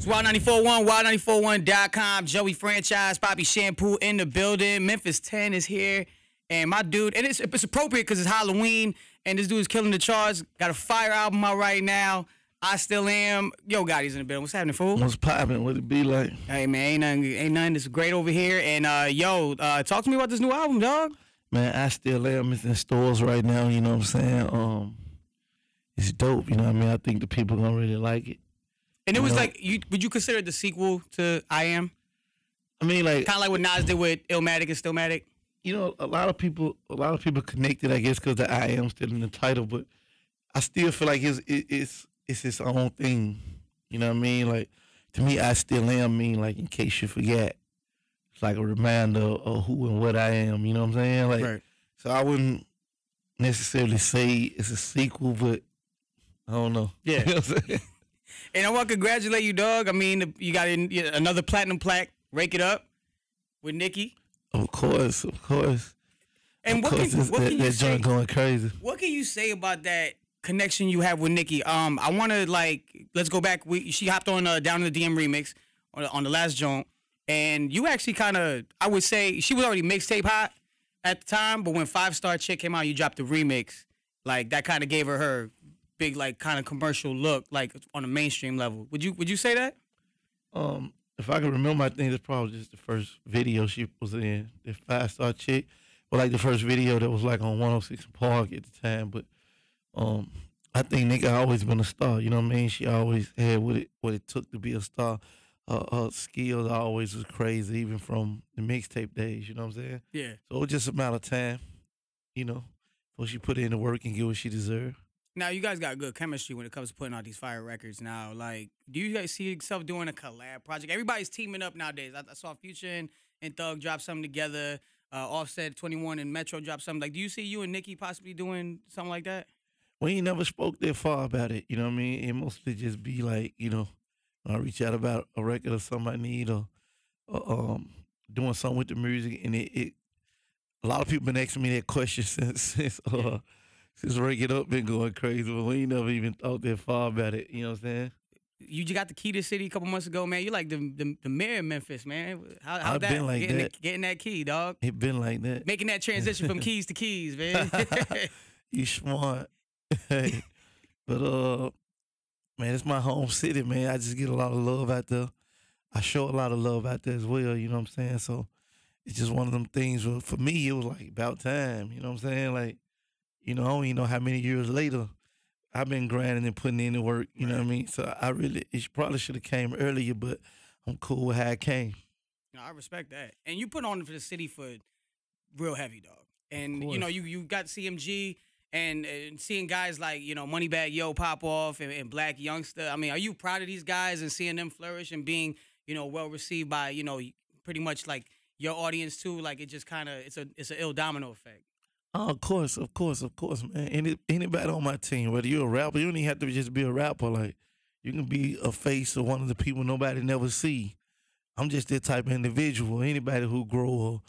It's Wild941, wild941.com. Joey Franchize, Poppy Shampoo in the building. Memphis 10 is here. And my dude, and it's appropriate because it's Halloween, and this dude is killing the charts. Got a fire album out right now. I Still Am. Yo, Gotti's in the building. What's happening, fool? What's popping? What it be like? Hey, man, ain't nothing. It's great over here. And, talk to me about this new album, dog. Man, I Still Am. It's in stores right now, you know what I'm saying? It's dope, you know what I mean? I think the people gonna really like it. And it was like, would you consider it the sequel to I Am? I mean, like kind of like what Nas did with Illmatic and Stillmatic. You know, a lot of people connected, I guess, because the I Am still in the title, but I still feel like it's its own thing. You know what I mean? Like, to me, I Still Am mean, like, in case you forget. It's like a reminder of who and what I am, you know what I'm saying? Like, right. So I wouldn't necessarily say it's a sequel, but I don't know. Yeah. You know what I'm saying? And I want to congratulate you, dog. I mean, you got another platinum plaque. Rake It Up with Nicki. Of course. And what can you that say? joint going crazy. What can you say about that connection you have with Nicki? I want to let's go back. She hopped on Down in the DM remix on the last joint, and you actually kind of, I would say, she was already mixtape hot at the time, but when 5 Star Chick came out, you dropped the remix. Like, that kind of gave her big, like, kind of commercial look, like, on a mainstream level. Would you say that? If I can remember, I think it's probably just the first video she was in, the 5 Star Chick, or like the first video that was like on 106 Park at the time. But I think Nicki always been a star. You know what I mean? She always had what it took to be a star. Her skills always was crazy, even from the mixtape days. You know what I'm saying? Yeah. So it was just a matter of time, you know, before she put in the work and get what she deserved. Now, you guys got good chemistry when it comes to putting out these fire records now. Like, do you guys see yourself doing a collab project? Everybody's teaming up nowadays. I saw Future and Thug drop something together. Offset, 21, and Metro drop something. Like, do you see you and Nicki possibly doing something like that? We ain't never spoke that far about it. You know what I mean? It mostly just be like, you know, I reach out about a record or something I need or doing something with the music. And a lot of people been asking me that question since Rake It Up been going crazy, but we ain't never even thought that far about it. You know what I'm saying? You just got the key to the city a couple months ago, man. You're like the mayor of Memphis, man. How's that? Been like getting that key, dog. It been like that. Making that transition from keys to keys, man. You smart. Hey. But man, it's my home city, man. I just get a lot of love out there. I show a lot of love out there as well, you know what I'm saying? So it's just one of them things where for me it was like about time, you know what I'm saying? Like, you know, I don't even know how many years later I've been grinding and putting in the work, you know what I mean? So it probably should have came earlier, but I'm cool with how it came. No, I respect that. And you put on for the city for real heavy, dog. And, you know, you got CMG and seeing guys like, you know, Moneybagg Yo pop off and Black Youngster. I mean, are you proud of these guys and seeing them flourish and being, you know, well received by, you know, pretty much like your audience too? Like, it just kind of, it's an ill domino effect. Oh, of course, man. Anybody on my team, whether you're a rapper, you don't even have to just be a rapper. Like, you can be a face of one of the people nobody never see. I'm just that type of individual. Anybody who grow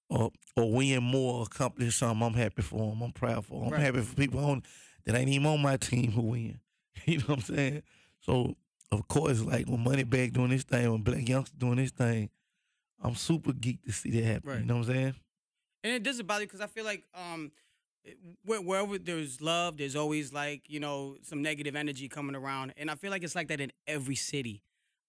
or win more, accomplish something, I'm happy for them. I'm proud for them. I'm happy for people that ain't even on my team who win. You know what I'm saying? So, of course, like when Moneybagg doing this thing, when Black Youngster doing this thing, I'm super geeked to see that happen. Right. You know what I'm saying? And it doesn't bother you because I feel like wherever there's love, there's always like, you know, some negative energy coming around. And I feel like it's like that in every city.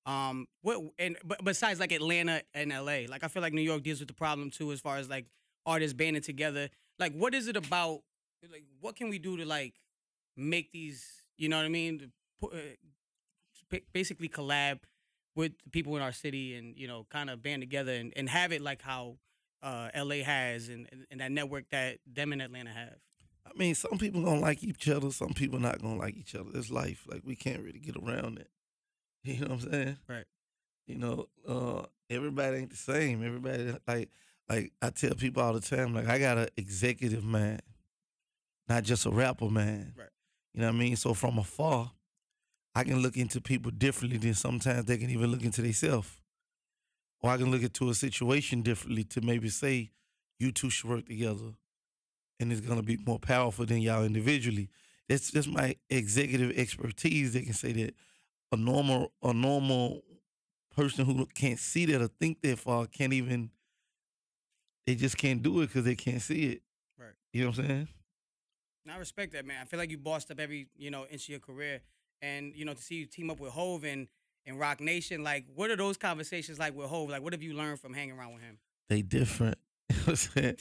But besides like Atlanta and LA, like I feel like New York deals with the problem too as far as like artists banding together. Like, what is it about? Like, what can we do to like make these, you know what I mean? Basically collab with the people in our city and, you know, kind of band together and have it like how LA has and that network that them in Atlanta have. I mean, some people gonna like each other, some people not gonna like each other. It's life. Like, we can't really get around it. You know what I'm saying? Right. You know, everybody ain't the same. Everybody like I tell people all the time, like, I got an executive mind, not just a rapper mind. Right. You know what I mean? So from afar, I can look into people differently than sometimes they can even look into themselves. Or I can look into a situation differently to maybe say, you two should work together and it's going to be more powerful than y'all individually. That's just my executive expertise. They can say that a normal person who can't see that or think that far can't even. They just can't do it because they can't see it. Right. You know what I'm saying? And I respect that, man. I feel like you bossed up every, inch of your career. And, to see you team up with Hove and Rock Nation, like, what are those conversations like with Hove? Like, what have you learned from hanging around with him? They different. You know what I'm saying?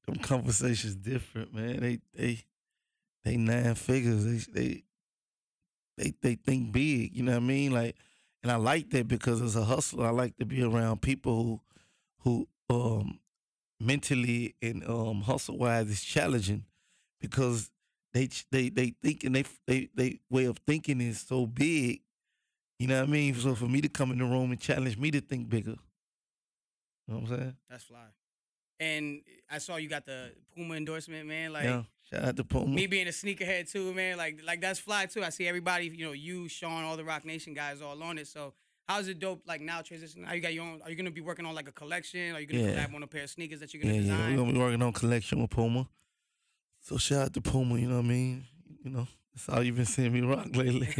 Them conversations different, man. They 9 figures. They think big. You know what I mean? Like, and I like that because as a hustler, I like to be around people who mentally and hustle wise is challenging because they think and they way of thinking is so big. You know what I mean? So for me to come in the room and challenge me to think bigger. You know what I'm saying? That's fly. And I saw you got the Puma endorsement, man. Like, Yeah. Shout out to Puma. me being a sneakerhead too, man. Like that's fly too. I see everybody, you, Sean, all the Rock Nation guys all on it. So how's it dope? Like now transition. Now you got your own. Are you gonna be working on like a collection? Are you gonna collab on a pair of sneakers that you're gonna Yeah, design? we're gonna be working on collection with Puma. So shout out to Puma, you know what I mean? That's all you've been seeing me rock lately.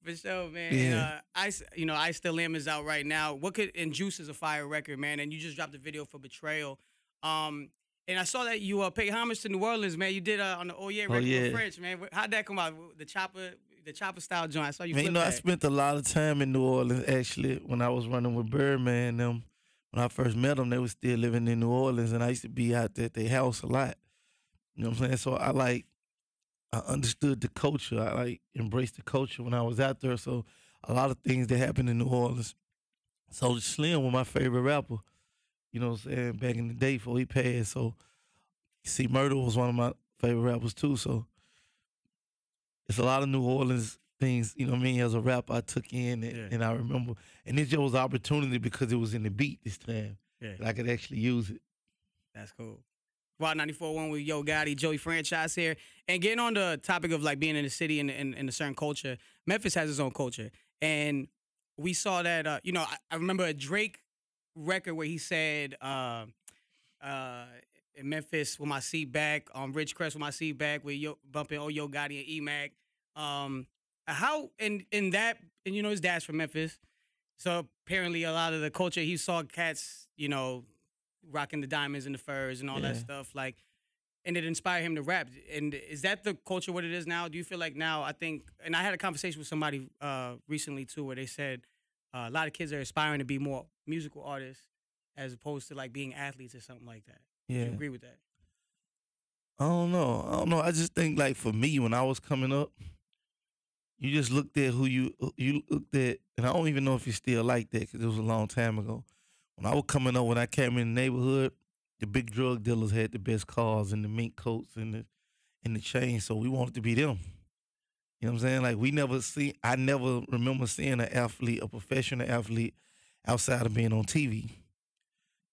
For sure, man. Yeah. And, I Still Am is out right now. And Juice is a fire record, man. And you just dropped a video for Betrayal. And I saw that you paid homage to New Orleans, man. You did on the Oh Yeah record with French, man. How'd that come out? The chopper style joint. I saw you. Man, I spent a lot of time in New Orleans actually when I was running with Birdman. Them when I first met them, they were still living in New Orleans, and I used to be out there at their house a lot. You know what I'm saying? So I understood the culture. I embraced the culture when I was out there. So a lot of things that happened in New Orleans. So Slim was my favorite rapper. You know what I'm saying? Back in the day before he passed. So see, Murder was one of my favorite rappers too. So it's a lot of New Orleans things, you know what I mean, as a rapper I took in and I remember. And this just was an opportunity because it was in the beat this time. Yeah. That I could actually use it. That's cool. Wild 94.1 with Yo Gotti, Joey Franchize here. And getting on the topic of like being in the city and in a certain culture, Memphis has its own culture. And we saw that, I remember a Drake record where he said, in Memphis with my seat back, Rich Crest with my seat back, with bumping Yo Gotti and E-Mac. How, and his dad's from Memphis. So apparently a lot of the culture, he saw cats, rocking the diamonds and the furs and all that stuff, like, and it inspired him to rap. And is that the culture what it is now? Do you feel like now, and I had a conversation with somebody recently too, where they said a lot of kids are aspiring to be more musical artists as opposed to like being athletes or something like that. Yeah. Do you agree with that? I don't know. I just think like for me, when I was coming up, you just looked at who you looked at, and I don't even know if you still like that because it was a long time ago. When I was coming up, when I came in the neighborhood, the big drug dealers had the best cars and the mink coats and the chains, so we wanted to be them. You know what I'm saying? Like I never remember seeing a professional athlete outside of being on TV.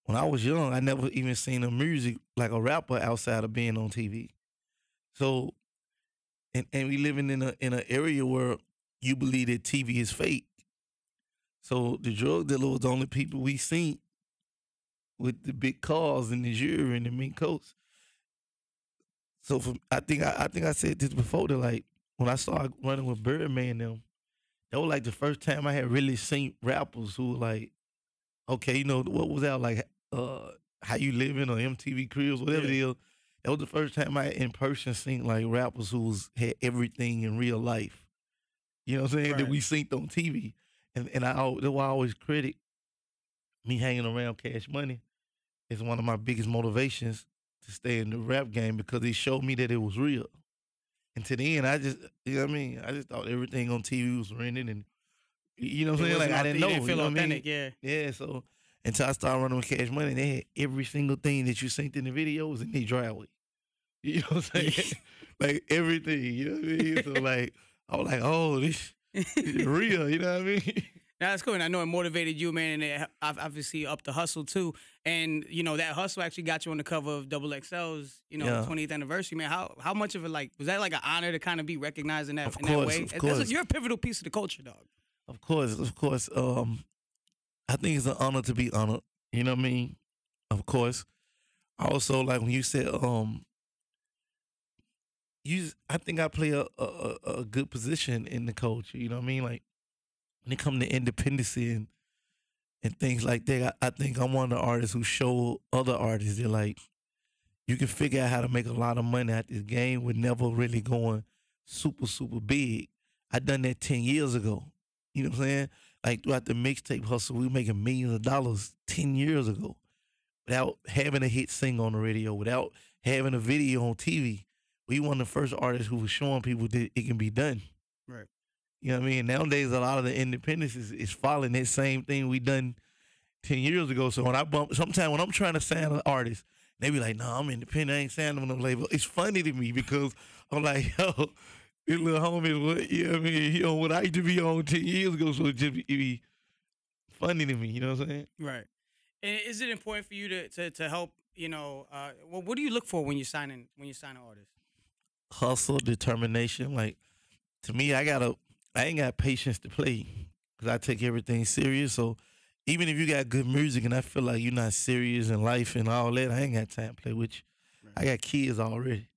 When I was young, I never even seen a like a rapper outside of being on TV. So, and we living in an area where you believe that TV is fake. So the drug dealer was the only people we seen with the big cars and the jewelry and the mink coats. So I think I said this before that like when I started running with Birdman them, that was like the first time I had really seen rappers who were like, okay, what was that like How You Living or MTV Cribs, whatever it is. That was the first time I in person seen like rappers who had everything in real life. You know what I'm saying? Right. That we seen on TV. And that's why I always credit me hanging around Cash Money is one of my biggest motivations to stay in the rap game because it showed me that it was real. And to the end, I just, you know what I mean? I just thought everything on TV was rented and, you know what I'm saying? Like, I didn't know. It didn't feel authentic, yeah. Yeah, so until I started running with Cash Money, they had every single thing that you seen in the videos in their driveway. You know what I'm saying? Like, everything, you know what I mean? So, like, I was like, oh, this is real, you know what I mean? That's cool, and I know it motivated you, man, and it obviously up the hustle too. And that hustle actually got you on the cover of Double XL's, 20th anniversary, man. How much of it was that like an honor to kind of be recognized in that way? Of course. You're a pivotal piece of the culture, dog. Of course. I think it's an honor to be honored. You know what I mean? Of course. Also, like when you said, I think I play a good position in the culture. You know what I mean? Like when it comes to independency and things like that, I think I'm one of the artists who show other artists that like you can figure out how to make a lot of money at this game with never really going super big. I done that 10 years ago. You know what I'm saying? Like throughout the mixtape hustle, we were making millions of dollars 10 years ago without having a hit single on the radio, without having a video on TV. We one of the first artists who was showing people that it can be done. Right. You know what I mean? Nowadays, a lot of the independents is following that same thing we done 10 years ago. So when I bump, sometimes when I'm trying to sign an artist, they be like, no, I'm independent. I ain't signing on no label. It's funny to me because I'm like, yo, this little homie, what, you know what I mean? He on what I used to be on 10 years ago. So it be funny to me. You know what I'm saying? Right. And is it important for you to help? Well, what do you look for when you sign an artist? Hustle, determination. Like, to me, I ain't got patience to play because I take everything serious. So even if you got good music and I feel like you're not serious in life and all that, I ain't got time to play with you. Right. I got kids already.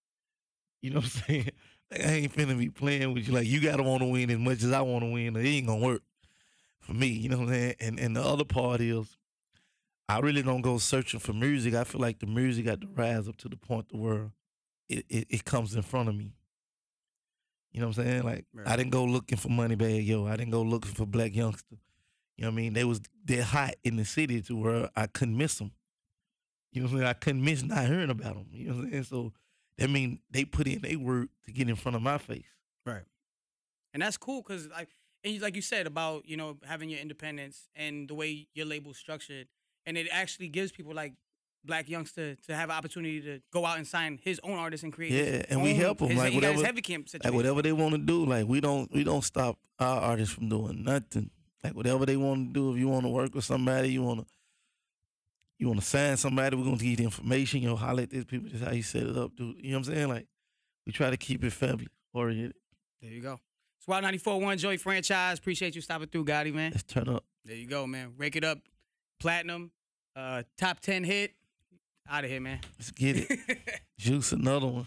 You know what I'm saying? Like, I ain't finna be playing with you. Like, you gotta want to win as much as I want to win, or it ain't gonna work for me. You know what I'm saying? And the other part is, I really don't go searching for music. I feel like the music got to rise up to the point to where it comes in front of me. You know what I'm saying? Like, Right. I didn't go looking for Moneybag Yo. I didn't go looking for Black Youngster. You know what I mean? They're hot in the city to where I couldn't miss them. You know what I'm saying? I couldn't miss not hearing about them. You know what I'm saying? So that mean they put in their work to get in front of my face. Right. And that's cool because like you said about having your independence and the way your label's structured, and it actually gives people like Black Youngster to have an opportunity to go out and sign his own artists and create. Yeah, and we help them. Like he got whatever, his heavy camp situation. like whatever they want to do. Like we don't stop our artists from doing nothing. Like whatever they want to do. If you want to work with somebody, you want to sign somebody, we're gonna give you the information. Holler at these people. This is how you set it up, dude. You know what I'm saying? Like we try to keep it family oriented. There you go. It's Wild 94.1 Joey Franchize. Appreciate you stopping through, Gotti, man. Let's turn up. There you go, man. Rake it up. Platinum. Top 10 hit. Out of here, man. Let's get it. Juice another one.